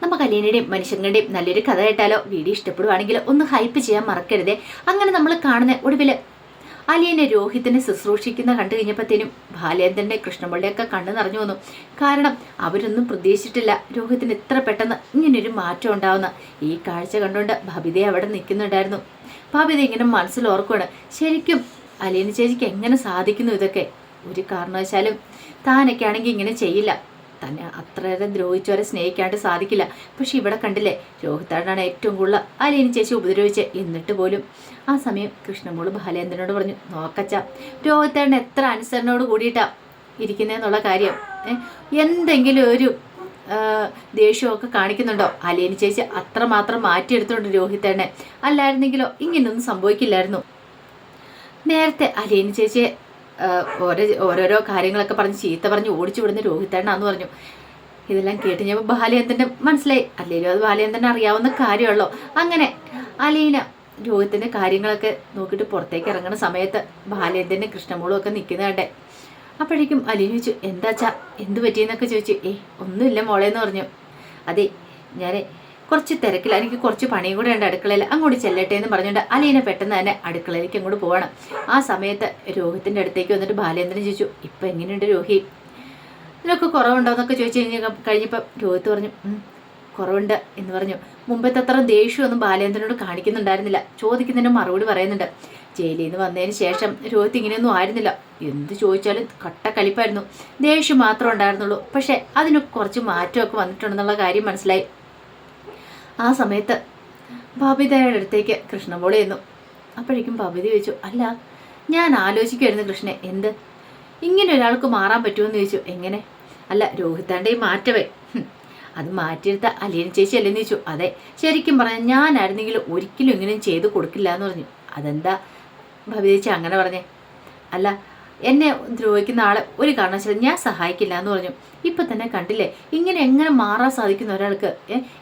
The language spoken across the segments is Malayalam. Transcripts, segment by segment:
നമുക്ക് അലീനയുടെയും മനുഷ്യങ്ങളുടെയും നല്ലൊരു കഥ കേട്ടാലോ? വീഡിയോ ഇഷ്ടപ്പെടുവാണെങ്കിൽ ഒന്ന് ഹൈപ്പ് ചെയ്യാൻ മറക്കരുതേ. അങ്ങനെ നമ്മൾ കാണുന്ന ഒടുവിൽ അലീനെ രോഹിത്തിനെ ശുശ്രൂഷിക്കുന്ന കണ്ടു കഴിഞ്ഞപ്പോഴത്തേനും ബാലേന്ദ്രന്റെ കൃഷ്ണമുള്ളിയൊക്കെ കണ്ണു നിറഞ്ഞു വന്നു. കാരണം അവരൊന്നും പ്രതീക്ഷിച്ചിട്ടില്ല രോഹിത്തിന് ഇത്ര പെട്ടെന്ന് ഇങ്ങനൊരു മാറ്റം ഉണ്ടാവുന്ന. ഈ കാഴ്ച കണ്ടുകൊണ്ട് ഭബിത അവിടെ നിൽക്കുന്നുണ്ടായിരുന്നു. ഭബിത ഇങ്ങനെ മനസ്സിൽ ഓർക്കുകയാണ്, ശരിക്കും അലീന ചേച്ചിക്ക് എങ്ങനെ സാധിക്കുന്നു ഇതൊക്കെ? ഒരു കാരണവശാലും താനൊക്കെ ആണെങ്കിൽ ഇങ്ങനെ ചെയ്യില്ല. തന്നെ അത്രയേറെ ദ്രോഹിച്ചവരെ സ്നേഹിക്കാണ്ട് സാധിക്കില്ല. പക്ഷെ ഇവിടെ കണ്ടില്ലേ, രോഹിത്താടാണ് ഏറ്റവും കൂടുതൽ അലീന ചേച്ചി ഉപദ്രവിച്ച്. എന്നിട്ട് പോലും ആ സമയം കൃഷ്ണമോള് ബാലേന്ദ്രനോട് പറഞ്ഞു, നോക്കച്ച രോഹിത്താടിന് എത്ര അനുസരണയോട് കൂടിയിട്ടാ ഇരിക്കുന്നതെന്നുള്ള കാര്യം. എന്തെങ്കിലും ഒരു ദേഷ്യമൊക്കെ കാണിക്കുന്നുണ്ടോ? അലീന ചേച്ചി അത്രമാത്രം മാറ്റിയെടുത്തോണ്ട് രോഹിത്തേടനെ. അല്ലായിരുന്നെങ്കിലോ ഇങ്ങനൊന്നും സംഭവിക്കില്ലായിരുന്നു. നേരത്തെ അലീന ചേച്ചിയെ ഓരോരോ കാര്യങ്ങളൊക്കെ പറഞ്ഞ് ചീത്ത പറഞ്ഞ് ഓടിച്ചു വിടുന്ന രോഹിത്തേടനാന്ന് പറഞ്ഞു. ഇതെല്ലാം കേട്ട് ഞാൻ ബാലേന്ദ്രൻ്റെ മനസ്സിലായി, അല്ലെങ്കിലും അത് ബാലേന്ദ്രനെ അറിയാവുന്ന കാര്യമുള്ളൂ. അങ്ങനെ അലീന രോഹിത്തിൻ്റെ കാര്യങ്ങളൊക്കെ നോക്കിയിട്ട് പുറത്തേക്ക് ഇറങ്ങുന്ന സമയത്ത് ബാലേന്ദ്രനും കൃഷ്ണമോളും ഒക്കെ നിൽക്കുന്ന കണ്ടേ. അപ്പോഴേക്കും അലീന ചോദിച്ചു, എന്താച്ചാ എന്ത് പറ്റിയെന്നൊക്കെ ചോദിച്ചു. ഒന്നുമില്ല മോളേന്ന് പറഞ്ഞു. അതെ, ഞാൻ കുറച്ച് തിരക്കില്ല, എനിക്ക് കുറച്ച് പണിയും കൂടെ ഉണ്ട് അടുക്കളയിൽ, അങ്ങോട്ട് ചെല്ലട്ടെ എന്ന് പറഞ്ഞുകൊണ്ട് അലീന പെട്ടെന്ന് തന്നെ അടുക്കളയിലേക്ക് അങ്ങോട്ട് പോവാണ്. ആ സമയത്ത് രോഹിത്തിൻ്റെ അടുത്തേക്ക് വന്നിട്ട് ബാലേന്ദ്രൻ ചോദിച്ചു, ഇപ്പം എങ്ങനെയുണ്ട് രോഹി? ഇതിനൊക്കെ കുറവുണ്ടോ എന്നൊക്കെ ചോദിച്ചു കഴിഞ്ഞപ്പോൾ രോഹിത്ത് പറഞ്ഞു, കുറവുണ്ട് എന്ന് പറഞ്ഞു. മുമ്പത്തെ അത്ര ദേഷ്യമൊന്നും ബാലേന്ദ്രനോട് കാണിക്കുന്നുണ്ടായിരുന്നില്ല. ചോദിക്കുന്നതിന് മറുപടി പറയുന്നുണ്ട്. ജയിലിൽ നിന്ന് വന്നതിന് ശേഷം രോഹിത്ത് ഇങ്ങനെയൊന്നും ആയിരുന്നില്ല. എന്ത് ചോദിച്ചാലും കട്ട കലിപ്പായിരുന്നു. ദേഷ്യം മാത്രമേ ഉണ്ടായിരുന്നുള്ളൂ. പക്ഷെ അതിന് കുറച്ച് മാറ്റമൊക്കെ വന്നിട്ടുണ്ടെന്നുള്ള കാര്യം മനസ്സിലായി. ആ സമയത്ത് ബബിതയുടെ അടുത്തേക്ക് കൃഷ്ണമോള് ചെന്നു. അപ്പോഴേക്കും ബബിത ചോദിച്ചു, അല്ല ഞാൻ ആലോചിക്കുമായിരുന്നു കൃഷ്ണനെ, എന്ത് ഇങ്ങനെ ഒരാൾക്ക് മാറാൻ പറ്റുമെന്ന് ചോദിച്ചു. എങ്ങനെ? അല്ല രോഹിത്താൻ്റെ ഈ മാറ്റവേ അത് മാറ്റിയെടുത്ത അലീന ചേച്ചി അല്ലെന്ന് ചോദിച്ചു. അതെ, ശരിക്കും പറഞ്ഞാൽ ഞാനായിരുന്നെങ്കിൽ ഒരിക്കലും ഇങ്ങനെയും ചെയ്ത് കൊടുക്കില്ല എന്ന് പറഞ്ഞു. അതെന്താ ബബിത ചേച്ചി അങ്ങനെ പറഞ്ഞേ? അല്ല എന്നെ ദ്രോഹിക്കുന്ന ആളെ ഒരു കാരണവശാലും ഞാൻ സഹായിക്കില്ല എന്ന് പറഞ്ഞു. ഇപ്പം തന്നെ കണ്ടില്ലേ ഇങ്ങനെ എങ്ങനെ മാറാൻ സാധിക്കുന്ന ഒരാൾക്ക്?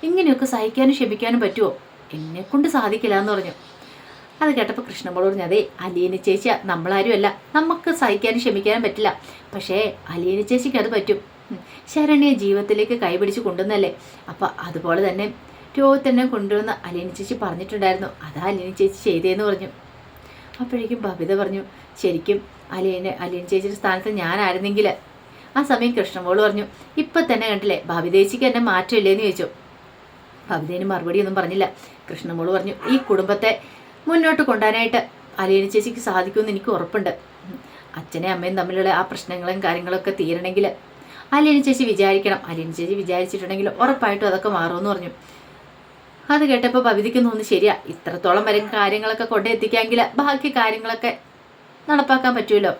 ഇങ്ങനെയൊക്കെ സഹിക്കാനും ക്ഷമിക്കാനും പറ്റുമോ? എന്നെക്കൊണ്ട് സാധിക്കില്ല എന്ന് പറഞ്ഞു. അത് കേട്ടപ്പോൾ കൃഷ്ണമോള് പറഞ്ഞു, അതെ അലീന ചേച്ചി നമ്മളാരും അല്ല, നമുക്ക് സഹിക്കാനും ക്ഷമിക്കാനും പറ്റില്ല. പക്ഷേ അലീന ചേച്ചിക്ക് അത് പറ്റും. ശരണ്യെ ജീവിതത്തിലേക്ക് കൈപിടിച്ച് കൊണ്ടുവന്നല്ലേ. അപ്പം അതുപോലെ തന്നെ രോഹിത്തിനെ കൊണ്ടുവന്ന് അലീന ചേച്ചി പറഞ്ഞിട്ടുണ്ടായിരുന്നു. അതാ അലീന ചേച്ചി ചെയ്തേന്ന് പറഞ്ഞു. അപ്പോഴേക്കും ബബിത പറഞ്ഞു, ശരിക്കും അലീന ചേച്ചിയുടെ സ്ഥാനത്ത് ഞാനായിരുന്നെങ്കിൽ. ആ സമയം കൃഷ്ണമോള് പറഞ്ഞു, ഇപ്പം തന്നെ കണ്ടില്ലേ ബബിത ചേച്ചിക്ക് എന്നെ മാറ്റമില്ലേന്ന് ചോദിച്ചു. ബബിതേന് മറുപടിയൊന്നും പറഞ്ഞില്ല. കൃഷ്ണമോള് പറഞ്ഞു, ഈ കുടുംബത്തെ മുന്നോട്ട് കൊണ്ടുപോകാനായിട്ട് അലീന ചേച്ചിക്ക് സാധിക്കുമെന്ന് എനിക്ക് ഉറപ്പുണ്ട്. അച്ഛനെയും അമ്മയും തമ്മിലുള്ള ആ പ്രശ്നങ്ങളും കാര്യങ്ങളൊക്കെ തീരണമെങ്കിൽ അലീന ചേച്ചി വിചാരിക്കണം. അലീന ചേച്ചി വിചാരിച്ചിട്ടുണ്ടെങ്കിൽ ഉറപ്പായിട്ടും അതൊക്കെ മാറുമെന്ന് പറഞ്ഞു. അത് കേട്ടപ്പോൾ ബബിതയ്ക്ക് തോന്നുന്നു, ശരിയാ, ഇത്രത്തോളം വരെ കാര്യങ്ങളൊക്കെ കൊണ്ടെത്തിക്കാമെങ്കിൽ ബാക്കി കാര്യങ്ങളൊക്കെ നടപ്പാക്കാൻ പറ്റുമല്ലോ.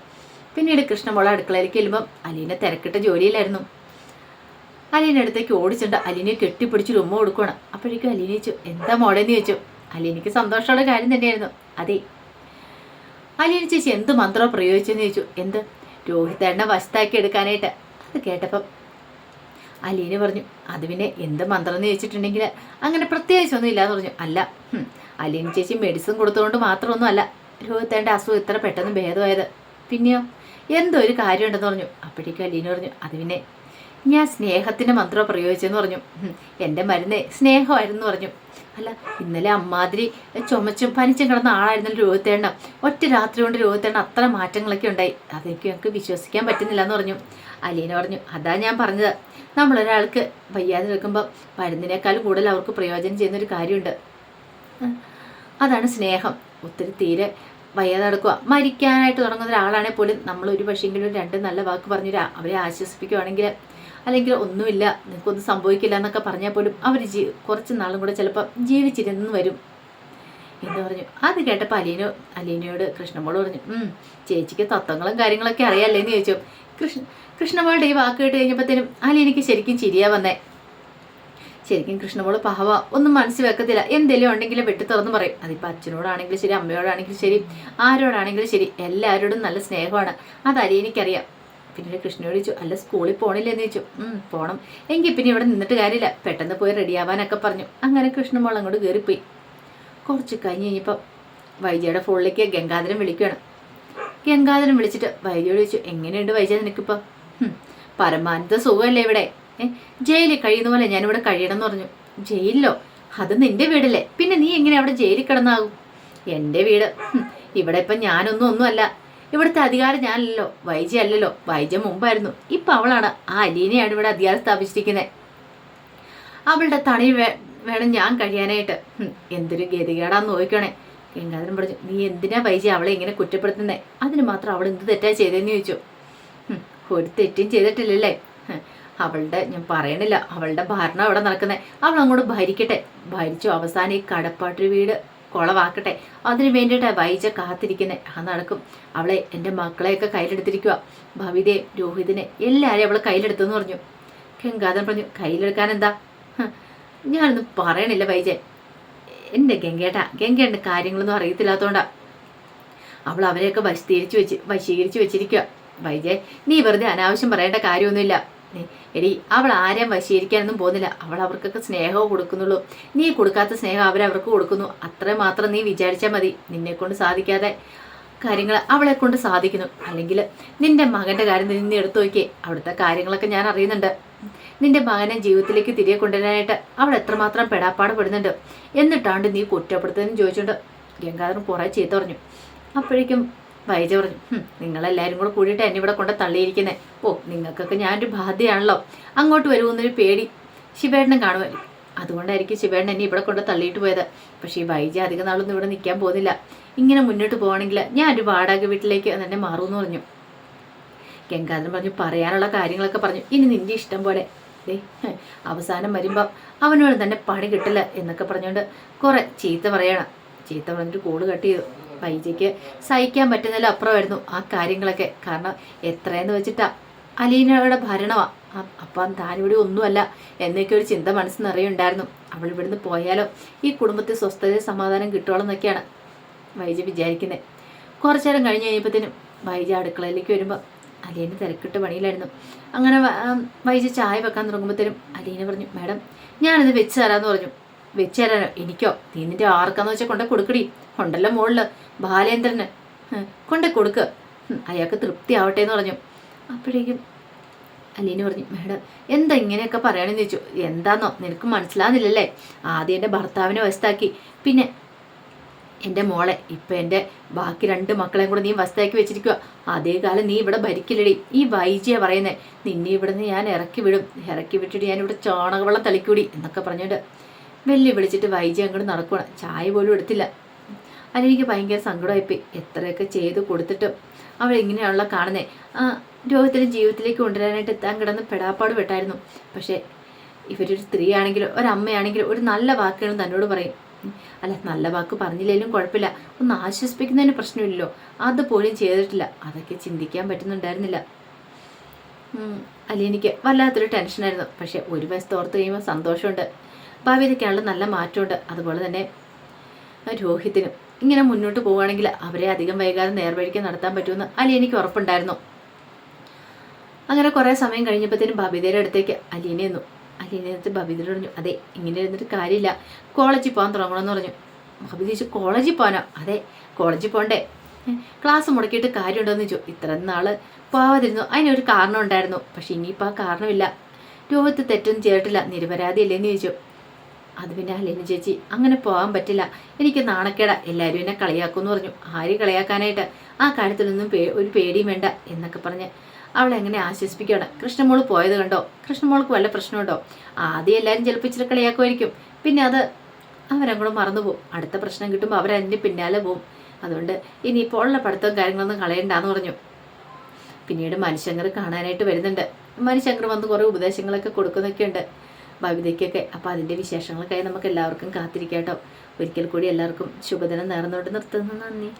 പിന്നീട് കൃഷ്ണമോള അടുക്കളയിലേക്ക് ചെല്ലുമ്പം അലീന തിരക്കിട്ട ജോലിയിലായിരുന്നു. അലീന അടുത്തേക്ക് ഓടിച്ചിട്ട് അലീനയെ കെട്ടിപ്പിടിച്ചൊരു ഉമ്മ കൊടുക്കണം. അപ്പോഴേക്കും അലീന ചോദിച്ചു, എന്താ മോളെന്ന് ചോദിച്ചു. അലീനയ്ക്ക് സന്തോഷമുള്ള കാര്യം തന്നെയായിരുന്നു. അതെ, അലീന ചേച്ചി എന്ത് മന്ത്രം പ്രയോഗിച്ചെന്ന് ചോദിച്ചു. എന്ത്? രോഹിത്തേട്ടനെ വശത്താക്കി എടുക്കാനായിട്ട്. അത് കേട്ടപ്പം അലീന പറഞ്ഞു, അത് പിന്നെ എന്ത് മന്ത്രം എന്ന് ചോദിച്ചിട്ടുണ്ടെങ്കിൽ അങ്ങനെ പ്രത്യേകിച്ചൊന്നും ഇല്ലാന്ന് പറഞ്ഞു. അല്ല, അലീന ചേച്ചി മെഡിസിൻ കൊടുത്തുകൊണ്ട് മാത്രമൊന്നും അല്ല രോഹിത്തേട്ടൻ്റെ അസുഖം ഇത്ര പെട്ടെന്ന് ഭേദമായത്. പിന്നെയോ എന്തോ ഒരു കാര്യമുണ്ടെന്ന് പറഞ്ഞു. അപ്പോഴേക്കും അലീന പറഞ്ഞു, അത് പിന്നെ ഞാൻ സ്നേഹത്തിൻ്റെ മന്ത്രം പ്രയോഗിച്ചെന്ന് പറഞ്ഞു. എൻ്റെ മരുന്ന് സ്നേഹമായിരുന്നു പറഞ്ഞു. അല്ല, ഇന്നലെ അമ്മാതിരി ചുമച്ചും പനിച്ചും കിടന്ന ആളായിരുന്നല്ലോ രോഹിത്തേട്ടൻ. ഒറ്റ രാത്രി കൊണ്ട് രോഹിത്തേട്ടൻ അത്ര മാറ്റങ്ങളൊക്കെ ഉണ്ടായി. അതൊക്കെ ഞങ്ങൾക്ക് വിശ്വസിക്കാൻ പറ്റുന്നില്ല എന്ന് പറഞ്ഞു. അലീന പറഞ്ഞു, അതാ ഞാൻ പറഞ്ഞത്, നമ്മളൊരാൾക്ക് വയ്യാതെ നിൽക്കുമ്പോൾ മരുന്നിനേക്കാളും കൂടുതൽ അവർക്ക് പ്രയോജനം ചെയ്യുന്നൊരു കാര്യമുണ്ട്. അതാണ് സ്നേഹം. ഒത്തിരി തീരെ വയ്യാതെ നടക്കുക, മരിക്കാനായിട്ട് തുടങ്ങുന്ന ഒരാളാണെങ്കിൽ പോലും നമ്മൾ ഒരു പക്ഷേങ്കിലും രണ്ട് നല്ല വാക്ക് പറഞ്ഞ് അവരെ ആശ്വസിപ്പിക്കുകയാണെങ്കിൽ, അല്ലെങ്കിൽ ഒന്നുമില്ല നിനക്കൊന്നും സംഭവിക്കില്ല എന്നൊക്കെ പറഞ്ഞാൽ പോലും അവർ കുറച്ച് നാളും കൂടെ ചിലപ്പോൾ ജീവിച്ചിരുന്നു വരും എന്ന് പറഞ്ഞു. അത് കേട്ടപ്പോൾ അലീനയോട് കൃഷ്ണമോള് പറഞ്ഞു, ചേച്ചിക്ക് തത്വങ്ങളും കാര്യങ്ങളൊക്കെ അറിയാമല്ലേന്ന് ചോദിച്ചു. കൃഷ്ണമോളുടെ ഈ വാക്ക് കേട്ട് കഴിഞ്ഞപ്പോഴത്തേനും അലീനയ്ക്ക് ശരിക്കും ചിരിയാ വന്നേ. ശരിക്കും കൃഷ്ണമോള് പാവ ഒന്നും മനസ്സിൽ വെക്കത്തില്ല. എന്തെങ്കിലും ഉണ്ടെങ്കിലും വെട്ടി തുറന്ന് പറയും. അതിപ്പോൾ അച്ഛനോടാണെങ്കിലും ശരി, അമ്മയോടാണെങ്കിലും ശരി, ആരോടാണെങ്കിലും ശരി, എല്ലാവരോടും നല്ല സ്നേഹമാണ്. അത് അലീനയ്ക്കറിയാം. പിന്നീട് കൃഷ്ണനോട് ചോദിച്ചു, അല്ല സ്കൂളിൽ പോകണില്ലെന്ന് ചോദിച്ചു. പോകണം. എങ്കിൽ പിന്നെ ഇവിടെ നിന്നിട്ട് കാര്യമില്ല, പെട്ടെന്ന് പോയി റെഡിയാവാനൊക്കെ പറഞ്ഞു. അങ്ങനെ കൃഷ്ണമോൾ അങ്ങോട്ട് കയറിപ്പോയി. കുറച്ച് കഴിഞ്ഞപ്പോൾ വൈജയുടെ ഫോണിലേക്ക് ഗംഗാധരൻ വിളിക്കുകയാണ്. ഗംഗാധരൻ വിളിച്ചിട്ട് വൈജയോട് ചോദിച്ചു, എങ്ങനെയുണ്ട് വൈജ നിനക്കിപ്പോൾ? പരമാനന്ദ സുഖമല്ലേ ഇവിടെ? ജയിലിൽ കഴിയുന്ന പോലെ ഞാനിവിടെ കഴിയണം എന്ന് പറഞ്ഞു. ജയിലിലോ? അത് നിന്റെ വീടല്ലേ, പിന്നെ നീ എങ്ങനെ അവിടെ ജയിലിൽ കിടന്നാകും? എൻ്റെ വീട്. ഇവിടെ ഇപ്പം ഒന്നുമല്ല. ഇവിടുത്തെ അധികാരം ഞാനല്ലല്ലോ, വൈജ അല്ലല്ലോ. വൈജ മുമ്പായിരുന്നു. ഇപ്പം അവളാണ്, ആ അലീനയാണ് ഇവിടെ അധികാരം സ്ഥാപിച്ചിരിക്കുന്നത്. അവളുടെ തണി വേണം ഞാൻ കഴിയാനായിട്ട്. എന്തൊരു ഗതികേടാന്ന് നോക്കണേ. ഗംഗാധരൻ പറഞ്ഞു, നീ എന്തിനാ വൈജി അവളെ ഇങ്ങനെ കുറ്റപ്പെടുത്തുന്നേ? അതിന് മാത്രം അവൾ എന്ത് തെറ്റാ ചെയ്തതെന്ന് ചോദിച്ചു. ഒരു തെറ്റും ചെയ്തിട്ടില്ലല്ലേ? ഞാൻ പറയണില്ല, അവളുടെ ഭരണം അവിടെ നടക്കുന്നത്. അവൾ അങ്ങോട്ട് ഭരിക്കട്ടെ, ഭരിച്ചു അവസാനം ഈ കടപ്പാട്ടൊരു വീട് കുളവാക്കട്ടെ. അതിന് വേണ്ടിയിട്ടാണ് വൈജ കാത്തിരിക്കുന്നത്. അത് നടക്കും. അവളെ എൻ്റെ മക്കളെയൊക്കെ കയ്യിലെടുത്തിരിക്കുക. ഭവിതയെ, രോഹിതിനെ എല്ലാവരെയും അവളെ കയ്യിലെടുത്തെന്ന് പറഞ്ഞു. ഗംഗാധരൻ പറഞ്ഞു, കയ്യിലെടുക്കാൻ എന്താ? ഞാനൊന്നും പറയണില്ല വൈജയ്. എൻ്റെ ഗംഗേട്ട കാര്യങ്ങളൊന്നും അറിയത്തില്ലാത്തതുകൊണ്ടാ അവൾ അവരെയൊക്കെ വശീകരിച്ച് വെച്ചിരിക്കുക. വൈജയ്, നീ വെറുതെ അനാവശ്യം പറയേണ്ട കാര്യമൊന്നുമില്ല. എടി, അവൾ ആരെയും വശീകരിക്കാനൊന്നും പോകുന്നില്ല. അവൾ അവർക്കൊക്കെ സ്നേഹവും കൊടുക്കുന്നുള്ളൂ. നീ കൊടുക്കാത്ത സ്നേഹം അവരവർക്ക് കൊടുക്കുന്നു. അത്ര മാത്രം നീ വിചാരിച്ചാൽ മതി. നിന്നെ കൊണ്ട് സാധിക്കാതെ കാര്യങ്ങൾ അവളെ കൊണ്ട് സാധിക്കുന്നു. അല്ലെങ്കിൽ നിന്റെ മകൻ്റെ കാര്യം നിന്ന് എടുത്തു നോക്കിയേ. അവിടുത്തെ കാര്യങ്ങളൊക്കെ ഞാൻ അറിയുന്നുണ്ട്. നിന്റെ മകനെ ജീവിതത്തിലേക്ക് തിരികെ കൊണ്ടുവരാനായിട്ട് അവൾ എത്രമാത്രം പെടാപ്പാട് പെടുന്നുണ്ട്. എന്നിട്ടാണ്ട് നീ കുറ്റപ്പെടുത്തുന്നതെന്ന് ചോദിച്ചുകൊണ്ട് ഗംഗാധരൻ കുറേ ചീത്ത പറഞ്ഞു. അപ്പോഴേക്കും വൈജ പറഞ്ഞു, നിങ്ങളെല്ലാവരും കൂടെ കൂടിയിട്ട് എന്നെ ഇവിടെ കൊണ്ട് തള്ളിയിരിക്കുന്നത്. ഓ, നിങ്ങൾക്കൊക്കെ ഞാനൊരു ബാധ്യയാണല്ലോ. അങ്ങോട്ട് വരുമെന്നൊരു പേടി ശിവേട്ടനെ കാണുമല്ലോ. അതുകൊണ്ടായിരിക്കും ശിവേട്ടൻ എന്നെ ഇവിടെ കൊണ്ട് തള്ളിയിട്ട് പോയത്. പക്ഷേ ഈ വൈജ അധികം നാളൊന്നും ഇവിടെ നിൽക്കാൻ പോകുന്നില്ല. ഇങ്ങനെ മുന്നോട്ട് പോകണമെങ്കിൽ ഞാൻ ഒരു വാടക വീട്ടിലേക്ക് തന്നെ മാറുമെന്ന് പറഞ്ഞു. ഗംഗാധരൻ പറഞ്ഞു, പറയാനുള്ള കാര്യങ്ങളൊക്കെ പറഞ്ഞു. ഇനി നിന്റെ ഇഷ്ടം പോലെ. അവസാനം വരുമ്പം അവനോട് തന്നെ പണി കിട്ടില്ല എന്നൊക്കെ പറഞ്ഞുകൊണ്ട് കുറേ ചീത്ത പറയണം. ചീത്ത പറഞ്ഞിട്ട് കോള് കട്ട് ചെയ്തു. വൈജയ്ക്ക് സഹിക്കാൻ പറ്റുന്നതിൽ അപ്പുറമായിരുന്നു ആ കാര്യങ്ങളൊക്കെ. കാരണം എത്രയെന്ന് വെച്ചിട്ടാ അലീനയുടെ ഭരണമാ. അപ്പം താനിവിടെ ഒന്നുമല്ല എന്നൊക്കെ ഒരു ചിന്ത മനസ്സിൽ നിറയുണ്ടായിരുന്നു. അവൾ ഇവിടുന്ന് പോയാലോ ഈ കുടുംബത്തിൽ സ്വസ്ഥതയും സമാധാനം കിട്ടുകയെന്നൊക്കെയാണ് വൈജ വിചാരിക്കുന്നത്. കുറച്ചു നേരം കഴിഞ്ഞ് കഴിഞ്ഞപ്പോഴത്തേനും വൈജ അടുക്കളയിലേക്ക് വരുമ്പോൾ അലീന തിരക്കിട്ട് പണിയിലായിരുന്നു. അങ്ങനെ വൈജ ചായ വെക്കാൻ തുടങ്ങുമ്പോഴത്തേനും അലീന പറഞ്ഞു, മാഡം ഞാനിത് വെച്ച് തരാമെന്ന് പറഞ്ഞു. വെച്ച് തരാനോ? എനിക്കോ? നീ നിന്റെ ആർക്കാന്ന് വെച്ചാൽ കൊണ്ടേ കൊടുക്കടി. ഉണ്ടല്ലോ മുകളില് ബാലേന്ദ്രന്, കൊണ്ടേ കൊടുക്ക്. അയാൾക്ക് തൃപ്തി ആവട്ടെ എന്ന് പറഞ്ഞു. അപ്പോഴേക്കും അലീന പറഞ്ഞു, മാഡം എന്താ ഇങ്ങനെയൊക്കെ പറയണമെന്ന് ചോദിച്ചു. എന്താന്നോ നിനക്ക് മനസ്സിലാകുന്നില്ലല്ലേ? ആദ്യം എൻ്റെ ഭർത്താവിനെ വശത്താക്കി, പിന്നെ എൻ്റെ മോളെ, ഇപ്പം എൻ്റെ ബാക്കി 2 മക്കളെയും കൂടെ നീ വശത്താക്കി വെച്ചിരിക്കുക. അതേ കാലം നീ ഇവിടെ ഭരിക്കില്ലടി. ഈ വൈജിയാ പറയുന്നത്. നിന്നെ ഇവിടെ നിന്ന് ഞാൻ ഇറക്കി വിട്ടിട്ട് ഞാനിവിടെ ചാണകവെള്ളം തളിക്കൂടി എന്നൊക്കെ പറഞ്ഞുകൊണ്ട് വിളിച്ചിട്ട് വൈജി അങ്ങോട്ട് നടക്കണം. ചായ പോലും എടുത്തില്ല. അതെനിക്ക് ഭയങ്കര സങ്കടമായിപ്പോയി. എത്രയൊക്കെ ചെയ്ത് കൊടുത്തിട്ട് അവൾ ഇങ്ങനെയാണല്ലോ കാണുന്നത്. രോഹിത്തിൻ്റെ ജീവിതത്തിലേക്ക് കൊണ്ടുവരാനായിട്ട് എത്താൻ കിടന്ന് പെടാപ്പാട് പെട്ടായിരുന്നു. പക്ഷേ ഇവരൊരു സ്ത്രീ ആണെങ്കിലും ഒരമ്മയാണെങ്കിലും ഒരു നല്ല വാക്കുകളും തന്നോട് പറയും. അല്ല, നല്ല വാക്ക് പറഞ്ഞില്ലെങ്കിലും കുഴപ്പമില്ല, ഒന്ന് ആശ്വസിപ്പിക്കുന്നതിന് പ്രശ്നമില്ലല്ലോ. അതുപോലും ചെയ്തിട്ടില്ല. അതൊക്കെ ചിന്തിക്കാൻ പറ്റുന്നുണ്ടായിരുന്നില്ല. അലീനയ്ക്ക് വല്ലാത്തൊരു ടെൻഷനായിരുന്നു. പക്ഷേ ഒരു വശത്ത് ഓർത്ത് കഴിയുമ്പോൾ സന്തോഷമുണ്ട്. ഭാവിയിലേക്കാണല്ലോ നല്ല മാറ്റമുണ്ട്. അതുപോലെ തന്നെ രോഹിത്തിനും ഇങ്ങനെ മുന്നോട്ട് പോവുകയാണെങ്കിൽ അവരെ അധികം വൈകാതെ നേർവഴിക്ക് നടത്താൻ പറ്റുമെന്ന് അലീനയ്ക്ക് ഉറപ്പുണ്ടായിരുന്നു. അങ്ങനെ കുറേ സമയം കഴിഞ്ഞപ്പോഴത്തേനും ബബിതയുടെ അടുത്തേക്ക് അലീന എന്നു. അലീന എന്നിട്ട് ബബിതയോട് പറഞ്ഞു, അതെ ഇങ്ങനെ ഇരുന്നിട്ട് കാര്യമില്ല, കോളേജിൽ പോകാൻ തുടങ്ങണമെന്ന് പറഞ്ഞു. ബബിത ചോദിച്ചു, കോളേജിൽ പോകാനോ? അതെ, കോളേജിൽ പോകണ്ടേ? ക്ലാസ് മുടക്കിയിട്ട് കാര്യമുണ്ടോയെന്ന് ചോദിച്ചു. ഇത്ര നാൾ പോവാതിരുന്നു, അതിനൊരു കാരണം ഉണ്ടായിരുന്നു. പക്ഷെ ഇനിയിപ്പോൾ ആ കാരണമില്ല. രോഹിത്ത് തെറ്റൊന്നും ചെയ്തിട്ടില്ല, നിരപരാധിയല്ലേന്ന് ചോദിച്ചു. അത് പിന്നെ അലീന ചേച്ചി, അങ്ങനെ പോകാൻ പറ്റില്ല, എനിക്ക് നാണക്കേടാ, എല്ലാവരും എന്നെ കളിയാക്കുമെന്ന് പറഞ്ഞു. ആര് കളിയാക്കാനായിട്ട്? ആ കാര്യത്തിലൊന്നും ഒരു പേടിയും വേണ്ട എന്നൊക്കെ പറഞ്ഞ് അവളെ എങ്ങനെ ആശ്വസിപ്പിക്കുകയാണ്. കൃഷ്ണമോള് പോയത് കണ്ടോ? കൃഷ്ണമോൾക്ക് വല്ല പ്രശ്നമുണ്ടോ? ആദ്യം എല്ലാവരും ചിലപ്പോൾ ഇച്ചിരി കളിയാക്കുമായിരിക്കും, പിന്നെ അത് അവരങ്ങോട്ട് മറന്നുപോകും. അടുത്ത പ്രശ്നം കിട്ടുമ്പോൾ അവരതിൻ്റെ പിന്നാലെ പോവും. അതുകൊണ്ട് ഇനിയിപ്പോൾ ഉള്ള പഠിത്തവും കാര്യങ്ങളൊന്നും കളയണ്ടാന്ന് പറഞ്ഞു. പിന്നീട് മനുശങ്കർ കാണാനായിട്ട് വരുന്നുണ്ട്. മനുശങ്കർ വന്ന് കുറേ ഉപദേശങ്ങളൊക്കെ കൊടുക്കുന്നൊക്കെ ഉണ്ട് ബബിതയ്ക്കൊക്കെ. അപ്പോൾ അതിൻ്റെ വിശേഷങ്ങൾക്കായി നമുക്ക് എല്ലാവർക്കും കാത്തിരിക്കാം കേട്ടോ. ഒരിക്കൽ കൂടി എല്ലാവർക്കും ശുഭദിനം നേർന്നുകൊണ്ട് നിർത്തുന്നു. നന്ദി.